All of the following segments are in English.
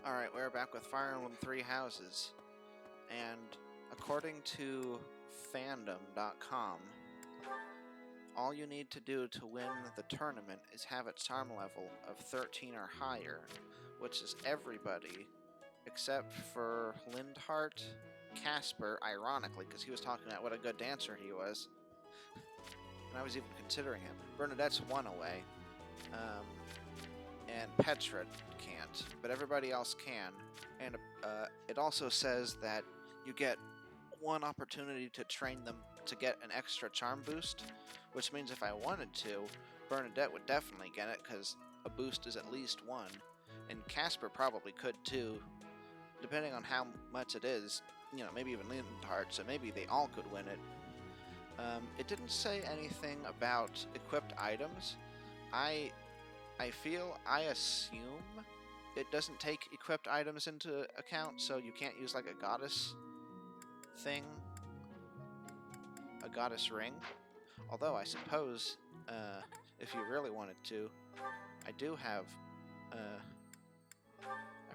Alright, we're back with Fire Emblem Three Houses, and according to fandom.com, all you need to do to win the tournament is have a charm level of 13 or higher, which is everybody except for Lindhart, Casper, ironically, because he was talking about what a good dancer he was, and I was even considering him. Bernadette's one away. And Petra can't, but everybody else can. And it also says that you get one opportunity to train them to get an extra charm boost, which means if I wanted to, Bernadette would definitely get it, because a boost is at least one. And Casper probably could too, depending on how much it is, maybe even Leonhard, so maybe they all could win it. It didn't say anything about equipped items. I assume it doesn't take equipped items into account, so you can't use like a goddess thing, a goddess ring. Although I suppose, if you really wanted to, I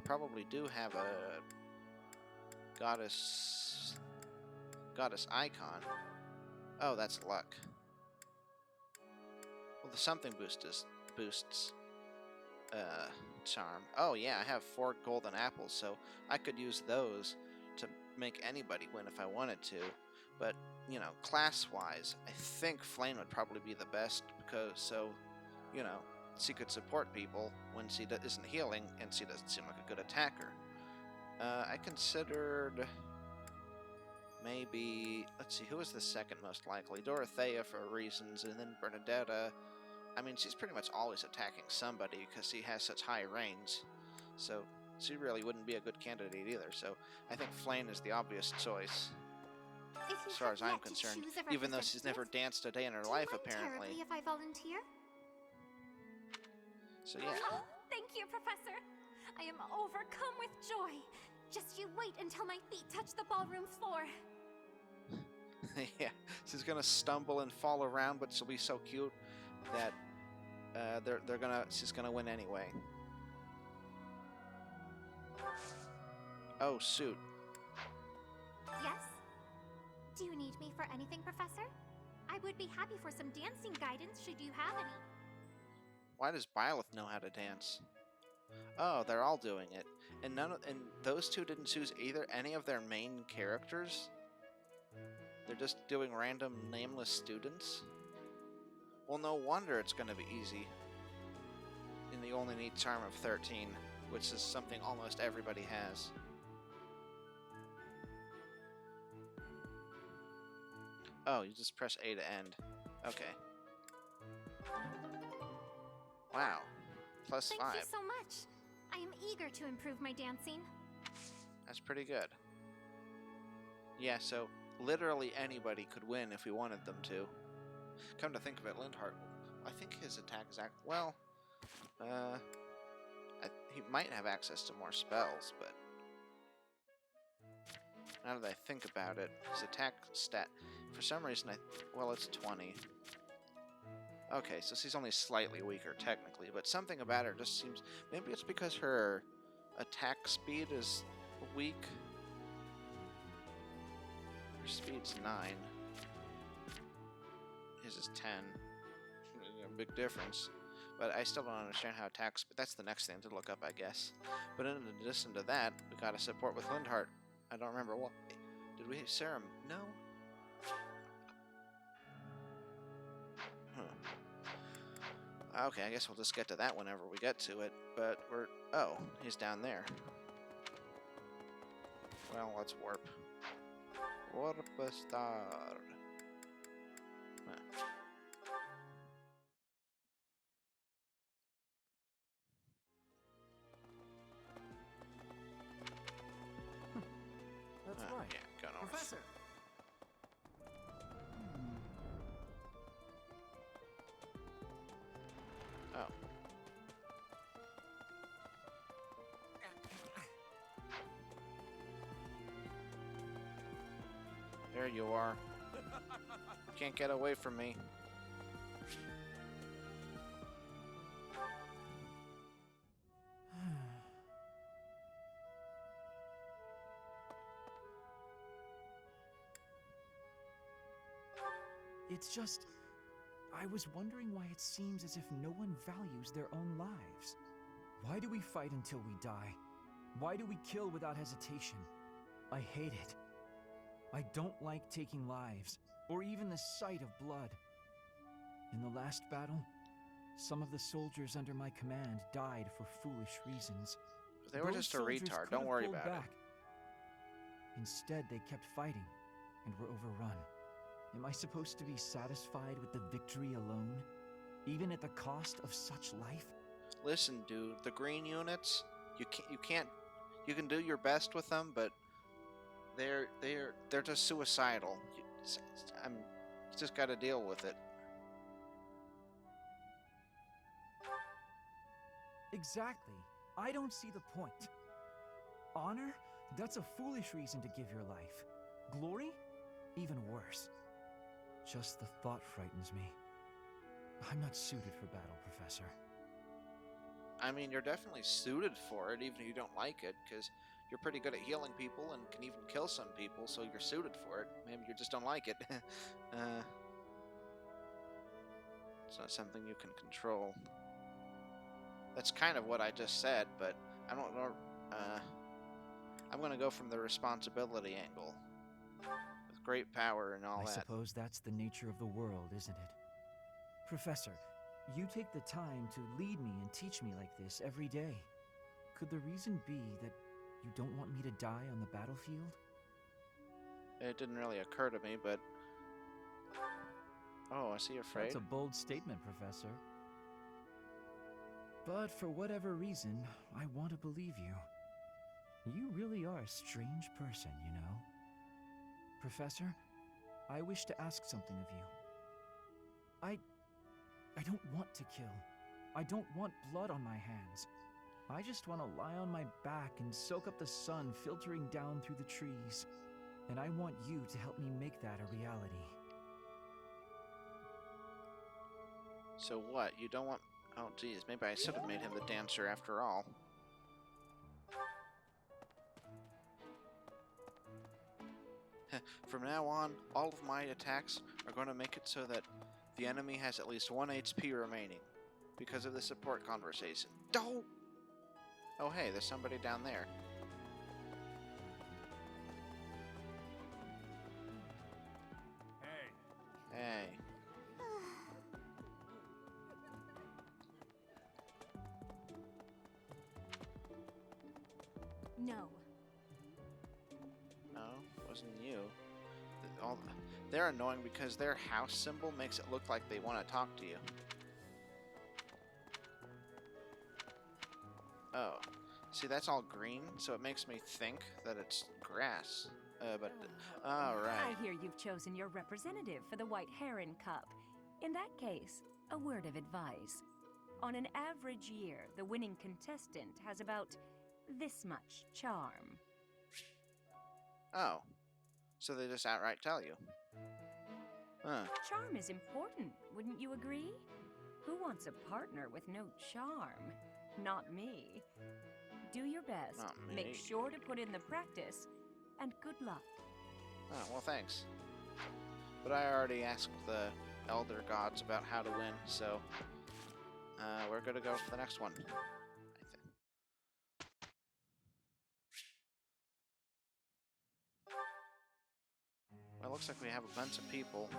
probably do have a goddess icon. Oh, that's luck. Well, the something boosts charm. Oh yeah, I have 4 golden apples, so I could use those to make anybody win if I wanted to. But, class-wise, I think Flame would probably be the best, because she could support people when she isn't healing, and she doesn't seem like a good attacker. I considered maybe, let's see, who was the second most likely? Dorothea for reasons, and then Bernadetta. I mean, she's pretty much always attacking somebody because she has such high range, so she really wouldn't be a good candidate either, so I think Flame is the obvious choice, as far as I'm concerned, even though she's never danced a day in her life, apparently. Terribly if I volunteer? So yeah. Oh, thank you, Professor! I am overcome with joy! Just you wait until my feet touch the ballroom floor! Yeah, she's gonna stumble and fall around, but she'll be so cute that she's gonna win anyway. Oh, shoot. Yes? Do you need me for anything, Professor? I would be happy for some dancing guidance should you have any. Why does Byleth know how to dance? Oh, they're all doing it. And those two didn't choose any of their main characters? They're just doing random nameless students? Well, no wonder it's going to be easy. And you only need Charm of 13, which is something almost everybody has. Oh, you just press A to end. Okay. Wow. +5. Thank you so much. I am eager to improve my dancing. That's pretty good. Yeah, so literally anybody could win if we wanted them to. Come to think of it, Lindhart, I think his attack is he might have access to more spells, but now that I think about it, his attack stat, for some reason, it's 20. Okay, so she's only slightly weaker, technically, but something about her just seems, maybe it's because her attack speed is weak. Her speed's 9. His is 10. A big difference. But I still don't understand how attacks, but that's the next thing to look up, I guess. But in addition to that, we got a support with Lindhart. I don't remember what. Did we have Serum? No? Huh. Okay, I guess we'll just get to that whenever we get to it. But oh, he's down there. Well, let's warp. Warp a star. Huh. That's right. Yeah, go north. Professor! Oh. There you are. You can't get away from me. It's just, I was wondering why it seems as if no one values their own lives. Why do we fight until we die? Why do we kill without hesitation? I hate it. I don't like taking lives, or even the sight of blood. In the last battle, some of the soldiers under my command died for foolish reasons. They were just a retard. Don't worry about it. Instead, they kept fighting and were overrun. Am I supposed to be satisfied with the victory alone, even at the cost of such life? Listen, dude, the green units, you can do your best with them, but they're just suicidal. You just got to deal with it. Exactly. I don't see the point. Honor? That's a foolish reason to give your life. Glory? Even worse. Just the thought frightens me. I'm not suited for battle, Professor. I mean, you're definitely suited for it, even if you don't like it, because you're pretty good at healing people and can even kill some people, so you're suited for it. Maybe you just don't like it. It's not something you can control. That's kind of what I just said, but I don't know. I'm going to go from the responsibility angle. With great power and all that. I suppose that's the nature of the world, isn't it? Professor, you take the time to lead me and teach me like this every day. Could the reason be that you don't want me to die on the battlefield? It didn't really occur to me, but... Oh, is he afraid? That's a bold statement, Professor. But for whatever reason, I want to believe you. You really are a strange person, you know. Professor, I wish to ask something of you. I don't want to kill. I don't want blood on my hands. I just want to lie on my back and soak up the sun filtering down through the trees. And I want you to help me make that a reality. So what? You don't want... Oh, geez. Maybe I should have made him the dancer after all. From now on, all of my attacks are going to make it so that the enemy has at least 1 HP remaining. Because of the support conversation. Don't! Oh, hey, there's somebody down there. Hey. No. No, wasn't you. They're annoying because their house symbol makes it look like they want to talk to you. Oh. See, that's all green, so it makes me think that it's grass. Alright. I hear you've chosen your representative for the White Heron Cup. In that case, a word of advice. On an average year, the winning contestant has about this much charm. Oh. So they just outright tell you. Huh. Charm is important, wouldn't you agree? Who wants a partner with no charm? Not me. Do your best. Not me. Make sure to put in the practice, and good luck. Oh, well, thanks. But I already asked the Elder Gods about how to win, so we're gonna go for the next one. Well, it looks like we have a bunch of people.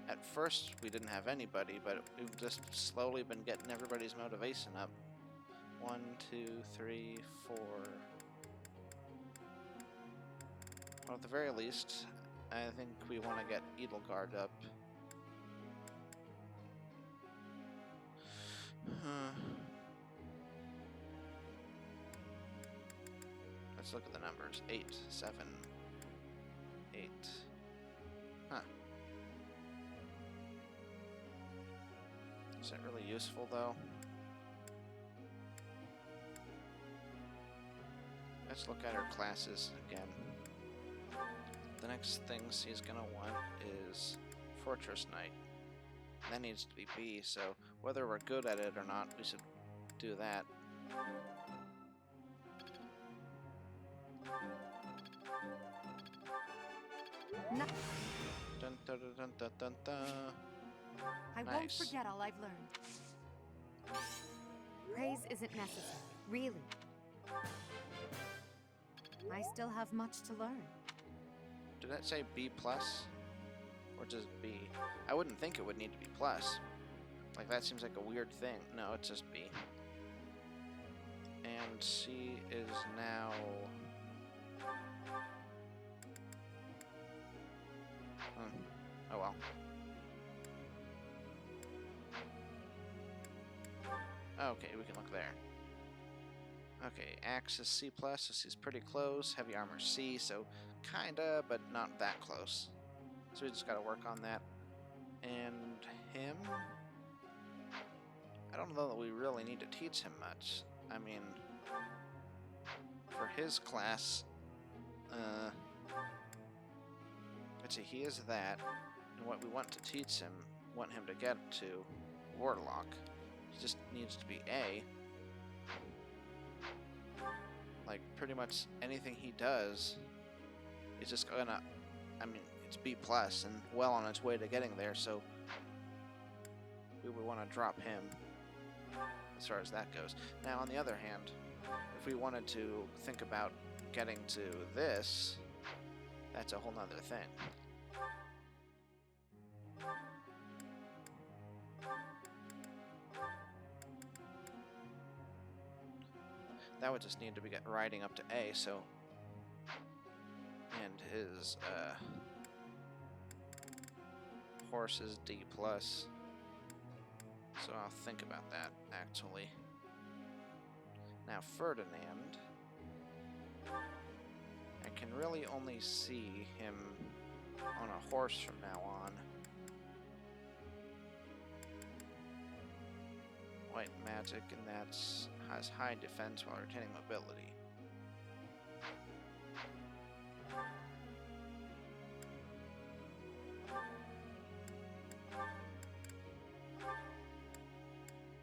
At first, we didn't have anybody, but we've just slowly been getting everybody's motivation up. 1, 2, 3, 4. Well, at the very least, I think we want to get Edelgard up. Let's look at the numbers. 8, 7, 8. Huh. Is that really useful, though? Let's look at her classes again. The next things he's gonna want is Fortress Knight. That needs to be B, so whether we're good at it or not, we should do that. No. Dun Dun, dun, dun, dun, dun, dun, dun. I won't Nice. forget all I've learned. Praise isn't necessary, really. I still have much to learn. Did that say B plus? Or just B? I wouldn't think it would need to be plus. Like, that seems like a weird thing. No, it's just B. And C is now... Oh well. Okay, we can look there. Okay, Axe is C+, this is pretty close. Heavy Armor C, so kinda, but not that close. So we just gotta work on that. And him? I don't know that we really need to teach him much. I mean, for his class, let's see, he is that, and what we want to teach him, want him to get to Warlock. He just needs to be A. Like, pretty much anything he does is just gonna, I mean, it's B plus and well on its way to getting there, so we would want to drop him as far as that goes. Now, on the other hand, if we wanted to think about getting to this, that's a whole nother thing. That would just need to be riding up to A, so... And his, horse is D+. So I'll think about that, actually. Now, Ferdinand... I can really only see him on a horse from now on. White magic, and that's has high defense while retaining mobility.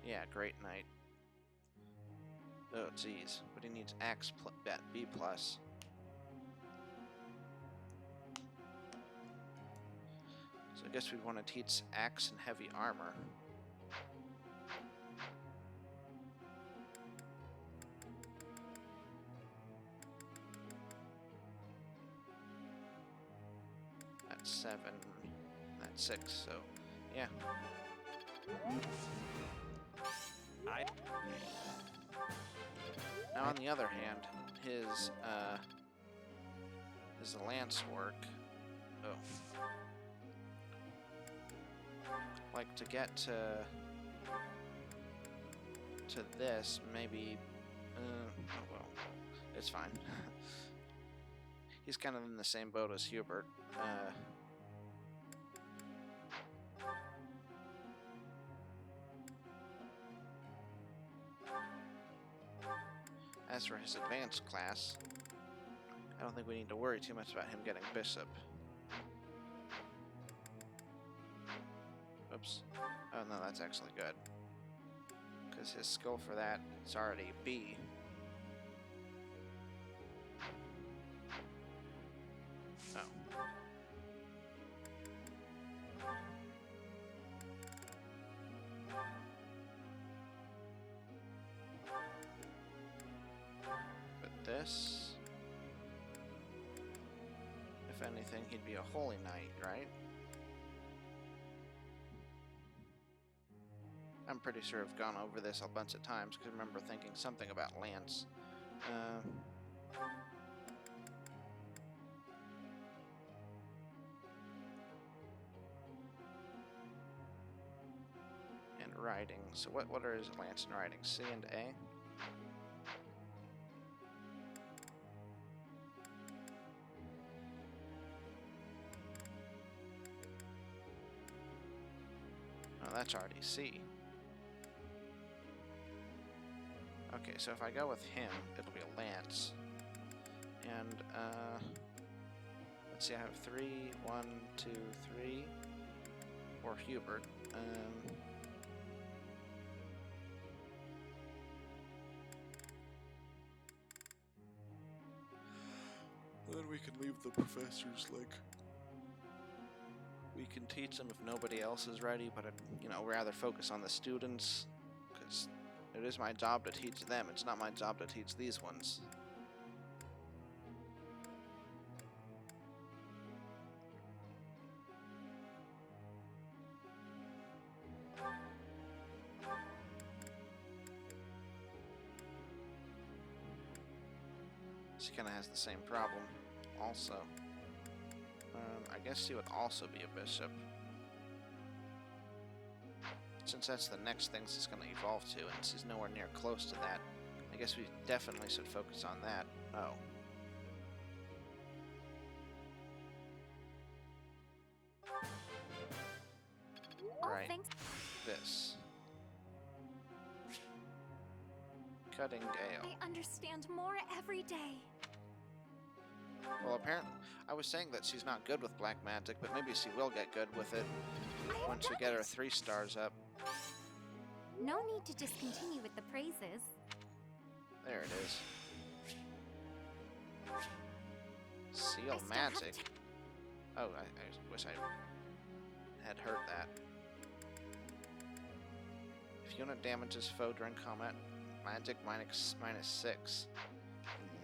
Yeah, Great Knight. Oh, geez. But he needs Axe B+. So I guess we'd want to teach Axe and Heavy Armor. That's 7. That's 6, so yeah. Now, on the other hand, his lance work. Oh, like to get to this, maybe. Oh well, it's fine. He's kind of in the same boat as Hubert. As for his advanced class, I don't think we need to worry too much about him getting Bishop. Oops. Oh no, that's actually good. Because his skill for that is already B. Oh. This, if anything, he'd be a Holy Knight, right? I'm pretty sure I've gone over this a bunch of times because I remember thinking something about Lance. And riding. So what are his Lance and riding? C and A? That's already C. Okay, so if I go with him, it'll be a Lance. And, let's see, I have 3, 1, 2, 3, or Hubert. Then we can leave the professors, like, can teach them if nobody else is ready, but I'd, you know, rather focus on the students, because it is my job to teach them. It's not my job to teach these ones. She kind of has the same problem, also. I guess she would also be a bishop. Since that's the next thing she's going to evolve to, and she's nowhere near close to that, I guess we definitely should focus on that. Oh. All Right. thanks. This. Cutting Gale. I understand more every day. Well, apparently, I was saying that she's not good with black magic, but maybe she will get good with it I have once we done get her it. 3 stars up. No need to discontinue with the praises. There it is. I Seal still have magic. to- Oh, I wish I had heard that. If unit damages foe during combat, magic -6.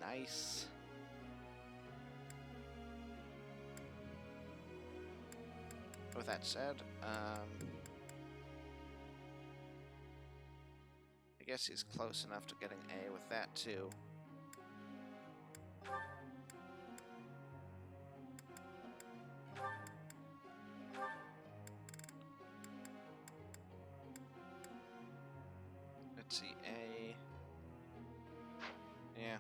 Nice. With that said, I guess he's close enough to getting A with that too. Let's see, A. Yeah.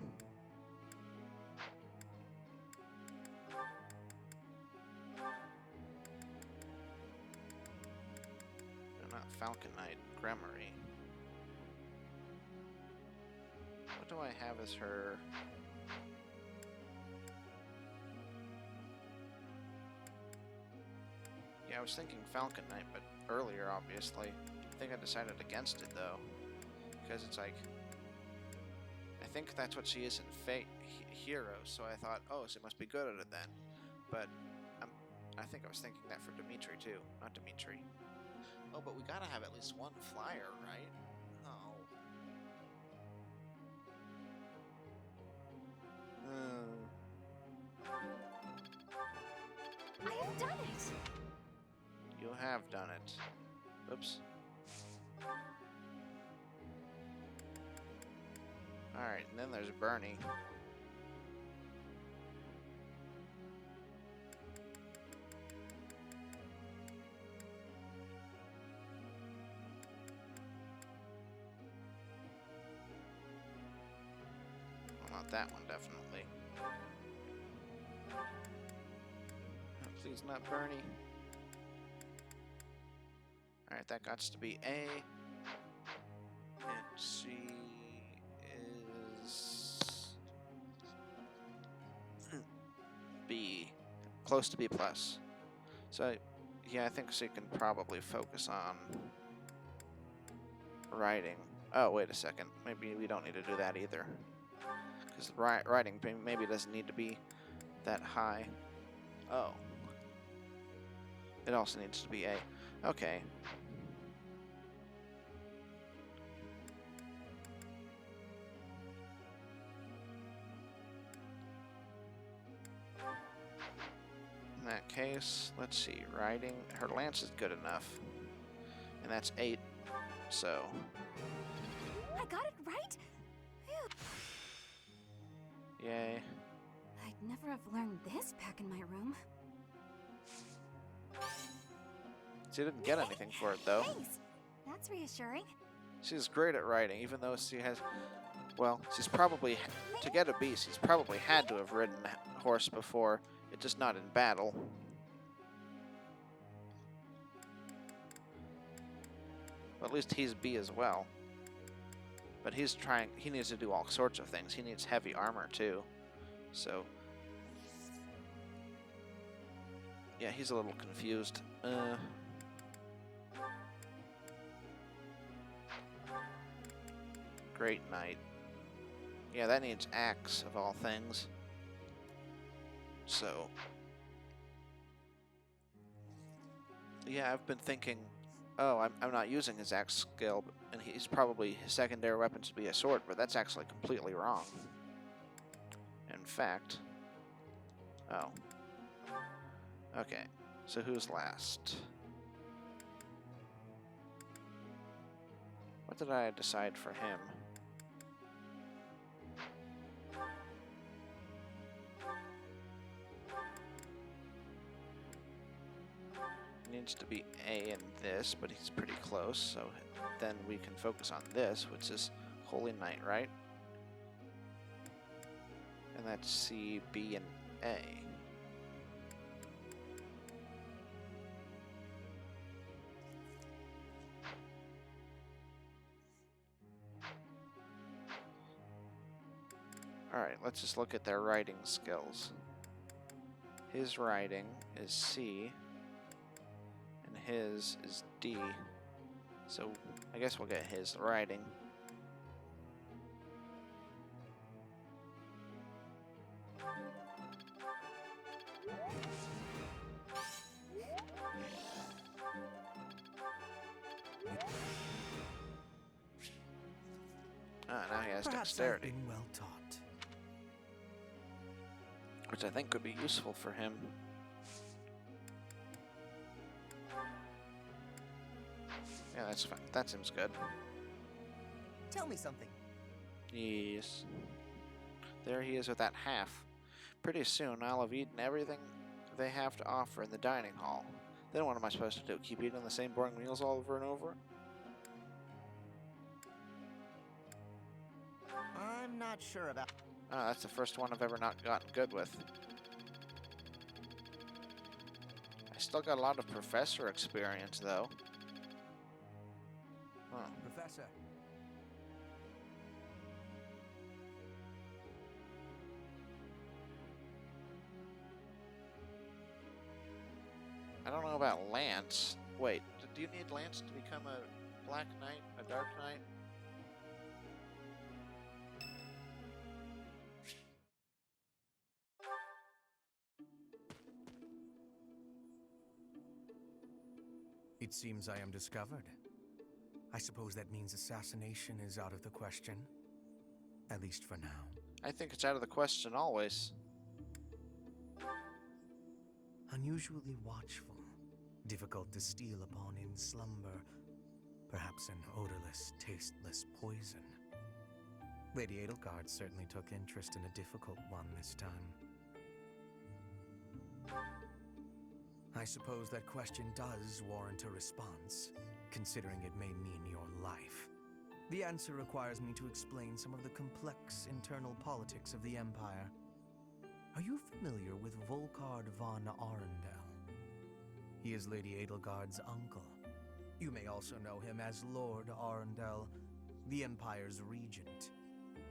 No, not Falcon Knight, Gremory. What do I have as her? Yeah, I was thinking Falcon Knight, but earlier, obviously. I think I decided against it, though. Because it's like... I think that's what she is in Heroes, so I thought, oh, she must be good at it then. But I think I was thinking that for Dimitri, too. Not Dimitri. Oh, but we gotta have at least one flyer, right? Oh. I have done it. You have done it. Oops. Alright, and then there's Bernie. Well, not that one, definitely. Oh, please, not Bernie. Alright, that got to be A. And she is B. Close to B+. So, yeah, I think she can probably focus on writing. Oh, wait a second. Maybe we don't need to do that either. Because writing maybe doesn't need to be that high. Oh. It also needs to be A. Okay. In that case, let's see, riding. Her lance is good enough. And that's 8, so. I got it right. Phew. Yay. I'd never have learned this back in my room. She didn't get anything for it, though. Thanks. That's reassuring. She's great at riding, even though she has. Well, she's probably. To get a B, she's probably had to have ridden a horse before. It's just not in battle. Well, at least he's B as well. But he needs to do all sorts of things. He needs heavy armor too. So, yeah, he's a little confused. Great Knight. Yeah, that needs axe of all things. So, Yeah, I've been thinking, oh, I'm not using his axe skill, and he's probably his secondary weapon to be a sword, but that's actually completely wrong. In fact, oh, okay. So who's last? What did I decide for him? Needs to be A in this, but he's pretty close, so then we can focus on this, which is Holy Knight, right? And that's C, B, and A. Alright, let's just look at their writing skills. His writing is C, and his is D. So I guess we'll get his writing. Ah, now he has Perhaps dexterity, I've been well taught. which I think could be useful for him. Yeah, that's fine. That seems good. Tell me something. Yes. There he is with that half. Pretty soon I'll have eaten everything they have to offer in the dining hall. Then what am I supposed to do? Keep eating the same boring meals all over and over? I'm not sure about. Ah, that's the first one I've ever not gotten good with. I still got a lot of professor experience, though. Huh. Professor. I don't know about Lance. Wait, do you need Lance to become a Black Knight, a Dark Knight? It seems I am discovered. I suppose that means assassination is out of the question. At least for now. I think it's out of the question always. Unusually watchful. Difficult to steal upon in slumber. Perhaps an odorless, tasteless poison. Lady Edelgard certainly took interest in a difficult one this time. I suppose that question does warrant a response, considering it may mean your life. The answer requires me to explain some of the complex internal politics of the Empire. Are you familiar with Volkard von Arundel? He is Lady Edelgard's uncle. You may also know him as Lord Arundel, the Empire's regent.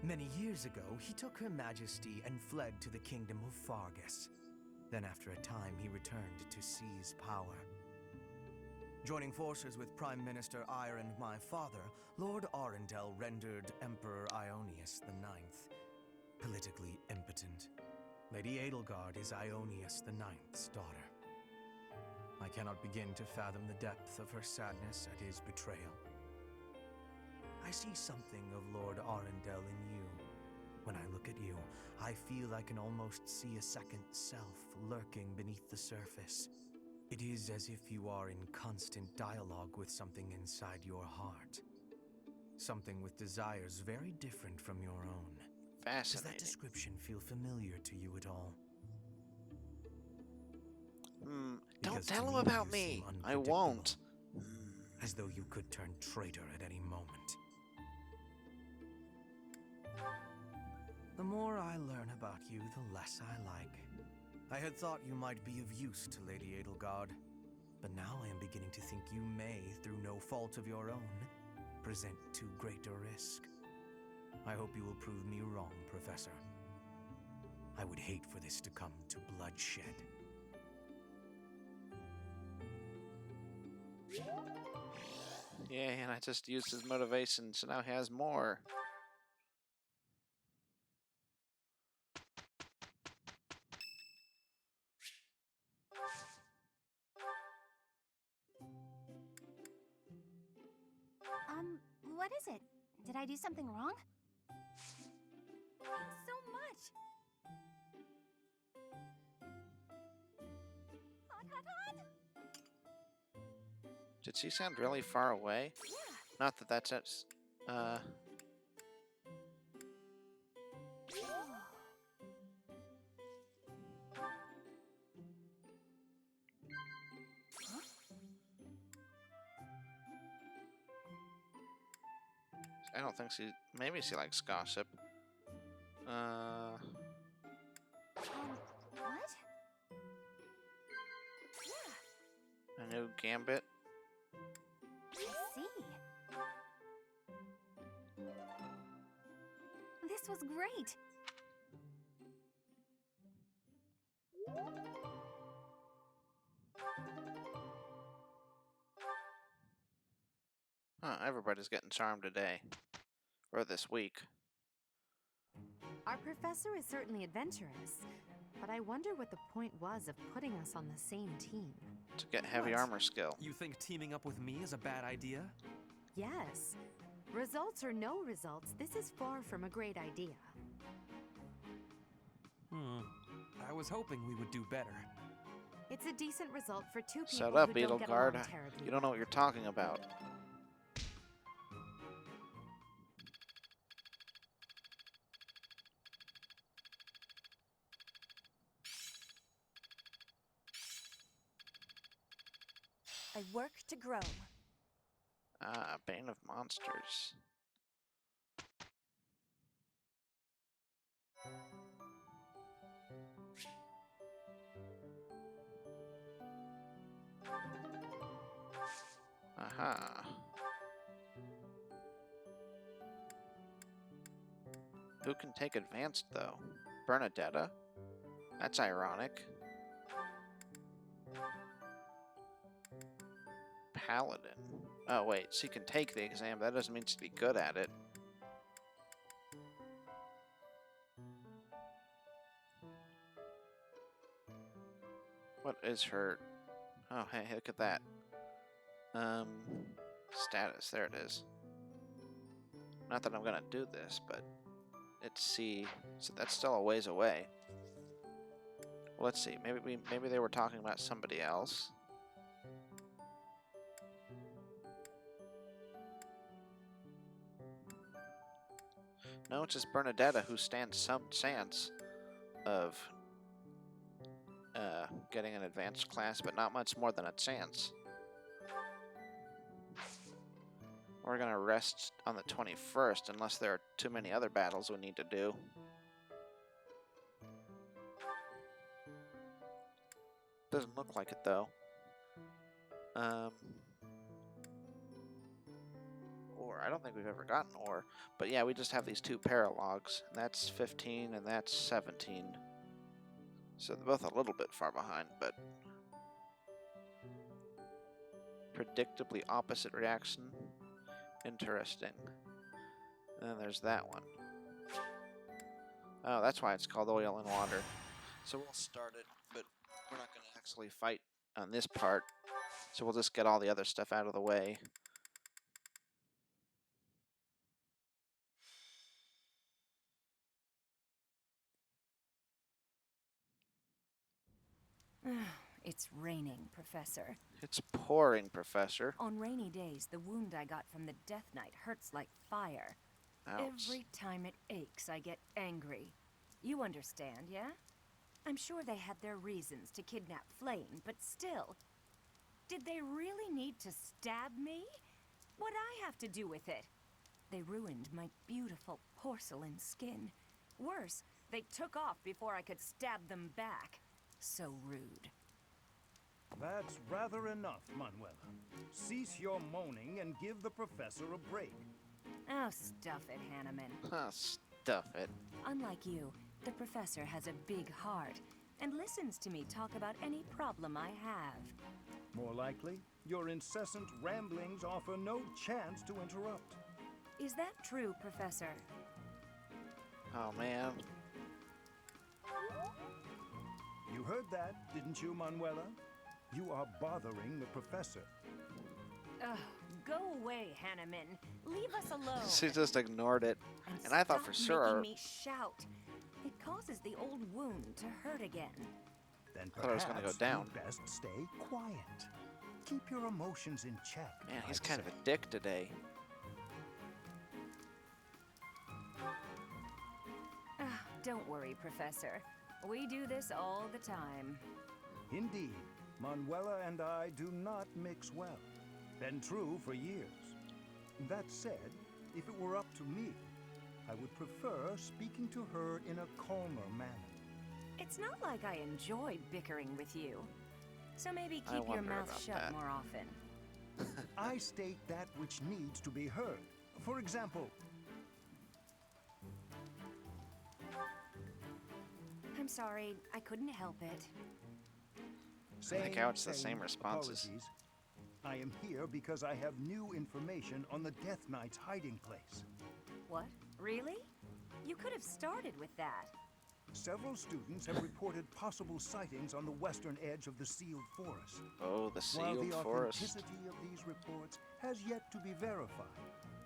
Many years ago, he took Her Majesty and fled to the Kingdom of Fargus. Then after a time, he returned to seize power. Joining forces with Prime Minister Eyre and my father, Lord Arundel rendered Emperor Ionius IX politically impotent. Lady Edelgard is Ionius IX's daughter. I cannot begin to fathom the depth of her sadness at his betrayal. I see something of Lord Arundel in you. When I look at you, I feel I can almost see a second self lurking beneath the surface. It is as if you are in constant dialogue with something inside your heart. Something with desires very different from your own. Does Fascinating. that description feel familiar to you at all? Don't Because tell to him me, about you me. seem I unpredictable. won't. As though you could turn traitor at any moment. The more I learn about you, the less I like. I had thought you might be of use to Lady Edelgard, but now I am beginning to think you may, through no fault of your own, present too great a risk. I hope you will prove me wrong, Professor. I would hate for this to come to bloodshed. Yeah, and I just used his motivation, so now he has more. Did I do something wrong? Thanks so much. Hot, hot, hot. Did she sound really far away? Yeah. Not that that's it. I don't think she. Maybe she likes gossip. What? Yeah, A new gambit. I see. This was great. Huh, everybody's getting charmed today. Or this week. Our professor is certainly adventurous, but I wonder what the point was of putting us on the same team. To get heavy What? armor skill. You think teaming up with me is a bad idea? Yes. Results or no results, this is far from a great idea. I was hoping we would do better. It's a decent result for two people Shut up, who Beetle don't get Guard. along terribly. You don't know what you're talking about. I work to grow. Ah, Bane of Monsters. Aha. Who can take advanced, though? Bernadetta? That's ironic. Paladin. Oh, wait. She can take the exam. That doesn't mean she'd be good at it. What is her... Oh, hey, look at that. Status. There it is. Not that I'm gonna do this, but let's see. So that's still a ways away. Well, let's see. Maybe they were talking about somebody else. No, it's just Bernadetta who stands some chance of getting an advanced class, but not much more than a chance. We're gonna rest on the 21st unless there are too many other battles we need to do. Doesn't look like it though. Or I don't think we've ever gotten ore, but yeah, we just have these two paralogs. That's 15 and that's 17. So they're both a little bit far behind, but predictably opposite reaction. Interesting. And then there's that one. Oh, that's why it's called Oil and Water. So we'll start it, but we're not going to actually fight on this part. So we'll just get all the other stuff out of the way. It's raining, Professor. It's pouring, Professor. On rainy days, the wound I got from the Death Knight hurts like fire. Ouch. Every time it aches, I get angry. You understand, yeah? I'm sure they had their reasons to kidnap Flame, but still. Did they really need to stab me? What'd I have to do with it? They ruined my beautiful porcelain skin. Worse, they took off before I could stab them back. So rude. That's rather enough, Manuela. Cease your moaning and give the professor a break. Oh, stuff it, Hanneman. Stuff it. Unlike you, the professor has a big heart and listens to me talk about any problem I have. More likely, your incessant ramblings offer no chance to interrupt. Is that true, Professor? Oh, man. You heard that, didn't you, Manuela? You are bothering the professor. Ugh, go away, Hanneman. Leave us alone. She just ignored it. And I thought for stop sure. making me shout. It causes the old wound to hurt again. Then I thought it was gonna go down. you'd best stay quiet. Keep your emotions in check. Man, he's I'd kind of say. a dick today. Don't worry, Professor. We do this all the time. Indeed, Manuela and I do not mix well. Been true for years. That said, if it were up to me, I would prefer speaking to her in a calmer manner. It's not like I enjoy bickering with you. So maybe I keep your wonder mouth about shut that. more often. I state that which needs to be heard. For example, I'm sorry, I couldn't help it. think how it's the same responses. Apologies. I am here because I have new information on the Death Knight's hiding place. What? Really? You could have started with that. Several students have reported possible sightings on the western edge of the sealed forest. Oh, the While sealed the forest. authenticity of these reports has yet to be verified,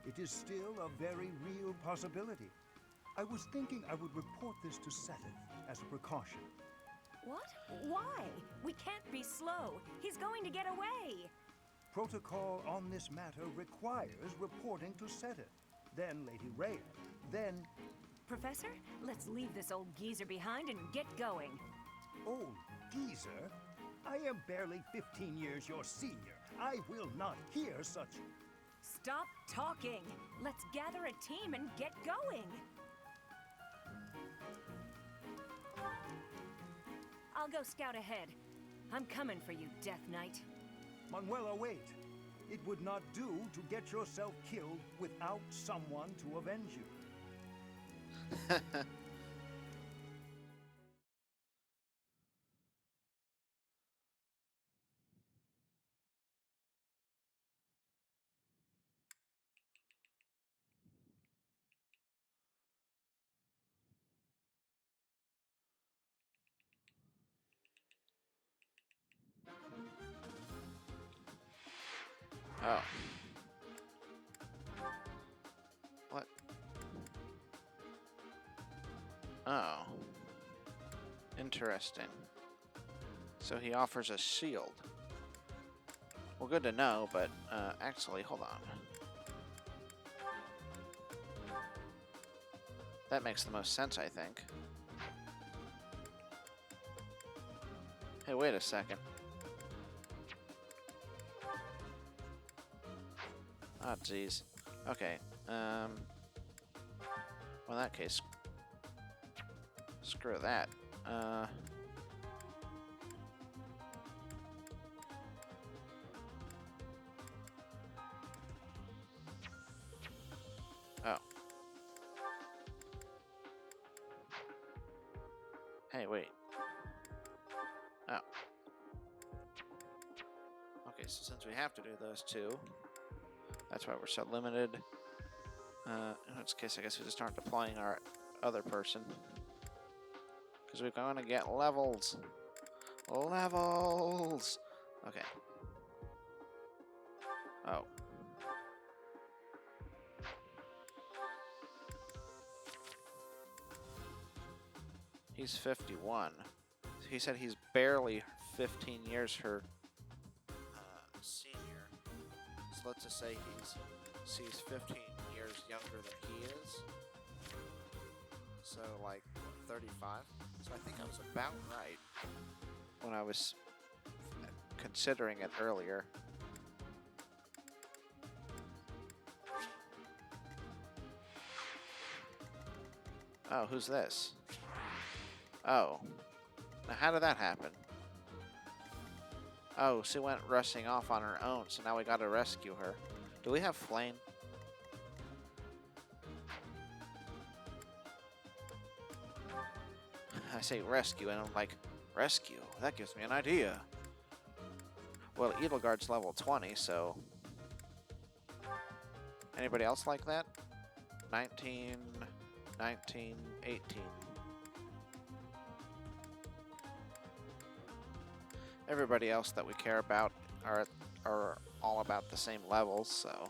it is still a very real possibility. I was thinking I would report this to Seth as a precaution. What? Why? We can't be slow. He's going to get away. Protocol on this matter requires reporting to Seth, then Lady Rhea, then... Professor, let's leave this old geezer behind and get going. Old geezer? I am barely 15 years your senior. I will not hear such... Stop talking. Let's gather a team and get going. I'll go scout ahead. I'm coming for you, Death Knight. Manuela, wait. It would not do to get yourself killed without someone to avenge you. Oh. What? Oh. Interesting. So he offers a shield. Well, good to know, but actually, hold on. That makes the most sense, I think. Hey, wait a second. Ah, jeez. Okay. Well, in that case, screw that. Oh. Hey, wait. Oh. Okay, so since we have to do those two, that's why we're so limited. In which case, I guess we just aren't deploying our other person. Because we're going to get levels. Levels! Okay. Oh. He's 51. He said he's barely 15 years her senior. So let's just say he's 15 years younger than he is. So like 35. So I think I was about right when I was considering it earlier. Oh, who's this? Oh. Now how did that happen? Oh, she went rushing off on her own, so now we gotta rescue her. Do we have flame? I say rescue, and I'm like, rescue? That gives me an idea. Well, Edelgard's level 20, so... Anybody else like that? 19, 19, 18. Everybody else that we care about are all about the same levels, so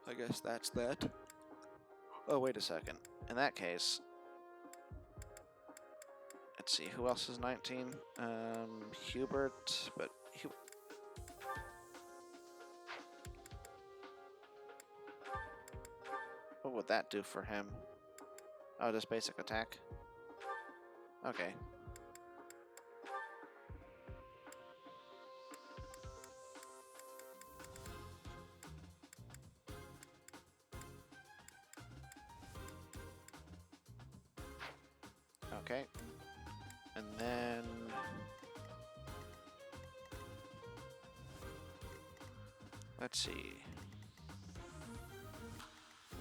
I guess that's that. Oh, wait a second. In that case, let's see, who else is 19? Hubert, but what would that do for him? Oh, just basic attack? Okay. Okay. And then... let's see.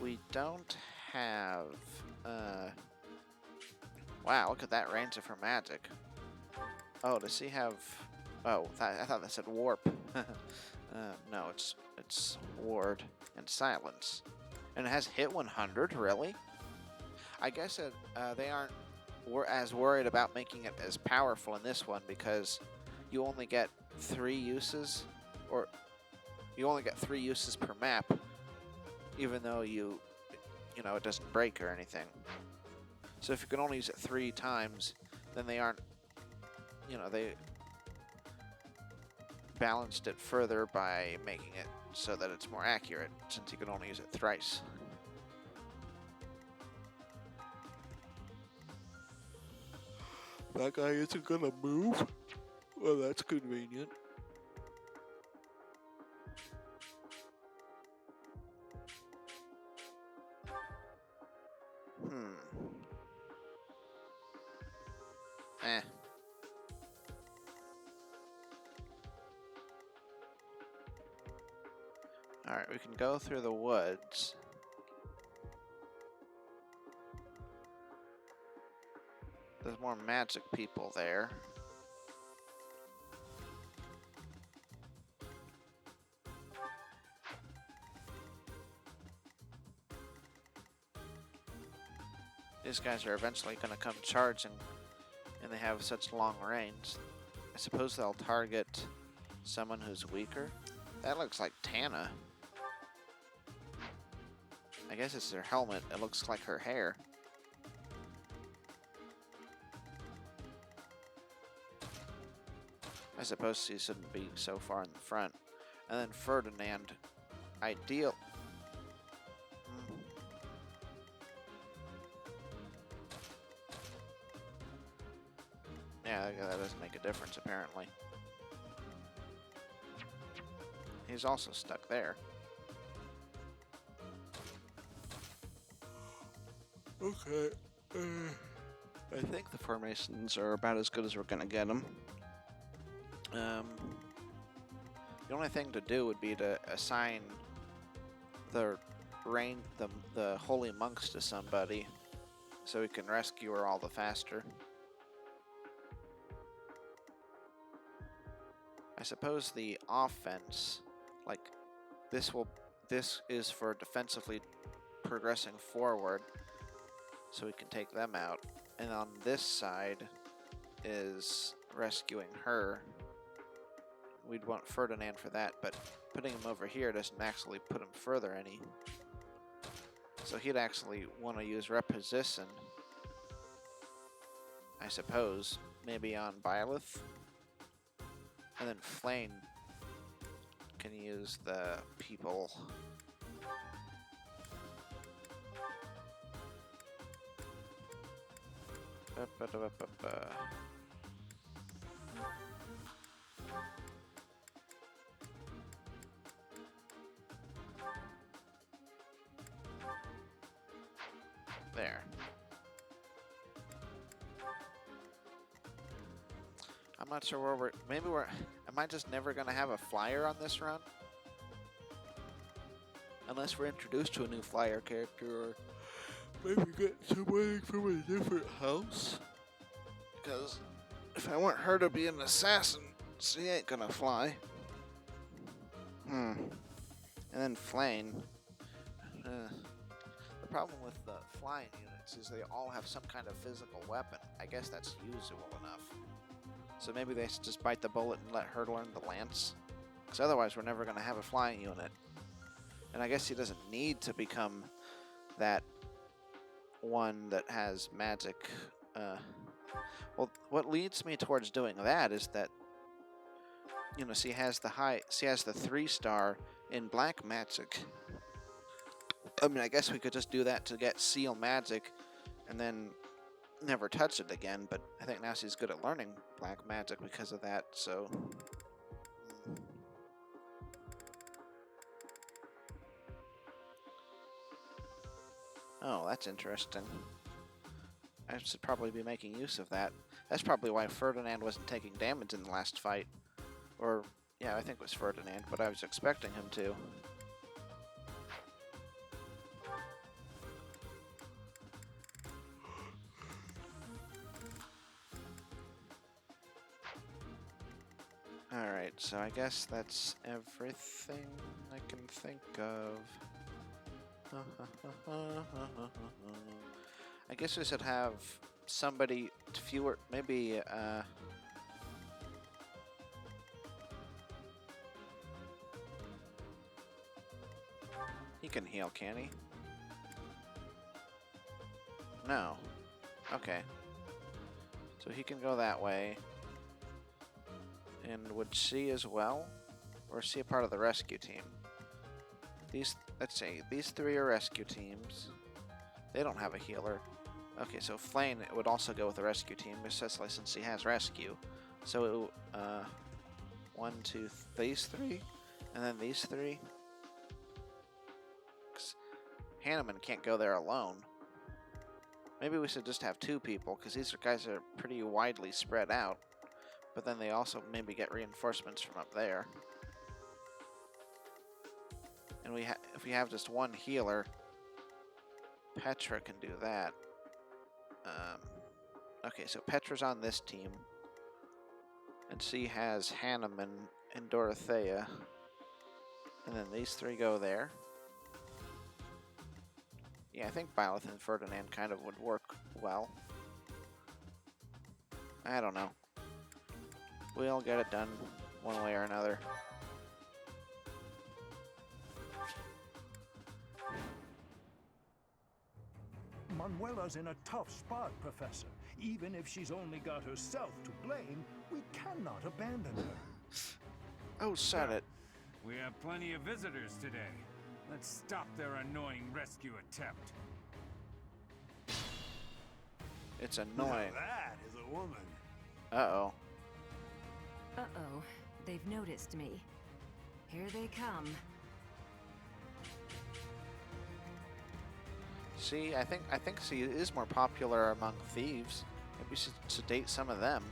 We don't have... wow, look at that range of her magic. Oh, does he have... oh, I thought that said warp. No, it's ward and silence. And it has hit 100, really? I guess they aren't as worried about making it as powerful in this one because you only get 3 uses, or you only get 3 uses per map, even though you know, it doesn't break or anything. So if you can only use it 3 times, then they aren't, you know, they balanced it further by making it so that it's more accurate, since you can only use it thrice. That guy isn't gonna move? Well, that's convenient. Eh. Alright, we can go through the woods. There's more magic people there. These guys are eventually going to come charging, and they have such long range. I suppose they'll target someone who's weaker. That looks like Tana. I guess it's her helmet. It looks like her hair. I suppose she shouldn't be so far in the front. And then Ferdinand. Ideal. Yeah, that doesn't make a difference, apparently. He's also stuck there. Okay. I think the formations are about as good as we're gonna get them. The only thing to do would be to assign the holy monks to somebody, so we can rescue her all the faster. I suppose the offense, like this is for defensively progressing forward, so we can take them out. And on this side is rescuing her. We'd want Ferdinand for that, but putting him over here doesn't actually put him further any. So he'd actually want to use Reposition, I suppose, maybe on Byleth. And then Flame can use the people. There. I'm not sure where am I just never gonna have a flyer on this run? Unless we're introduced to a new flyer character, or maybe get somebody from a different house. Because if I want her to be an assassin, she ain't gonna fly. And then Flame. The problem with the flying units is they all have some kind of physical weapon. I guess that's usable enough. So maybe they just bite the bullet and let her learn the lance. Because otherwise we're never going to have a flying unit. And I guess he doesn't need to become that one that has magic. Well, what leads me towards doing that is that, you know, she has the 3-star in black magic. I mean, I guess we could just do that to get seal magic and then never touch it again, but I think now she's good at learning black magic because of that, so... Oh, that's interesting. I should probably be making use of that. That's probably why Ferdinand wasn't taking damage in the last fight. Or, yeah, I think it was Ferdinand, but I was expecting him to. Alright, so I guess that's everything I can think of. I guess we should have somebody fewer, maybe, he can heal, can he? No. Okay. So he can go that way. And would she as well? Or is she a part of the rescue team? Let's see, these 3 are rescue teams. They don't have a healer. Okay, so Flame would also go with the rescue team, especially since she has rescue. So, 1, 2, these 3, and then these 3. Hanneman can't go there alone. Maybe we should just have 2 people, because these guys are pretty widely spread out. But then they also maybe get reinforcements from up there. And if we have just 1 healer, Petra can do that. Okay, so Petra's on this team. And she has Hanneman and Dorothea. And then these 3 go there. Yeah, I think Byleth and Ferdinand kind of would work well. I don't know. We'll get it done one way or another. Manuela's in a tough spot, Professor. Even if she's only got herself to blame, we cannot abandon her. Oh, shut it. We have plenty of visitors today. Let's stop their annoying rescue attempt. It's annoying. Now that is a woman. Uh-oh. Uh-oh. They've noticed me. Here they come. See, I think she is more popular among thieves. Maybe we should sedate some of them.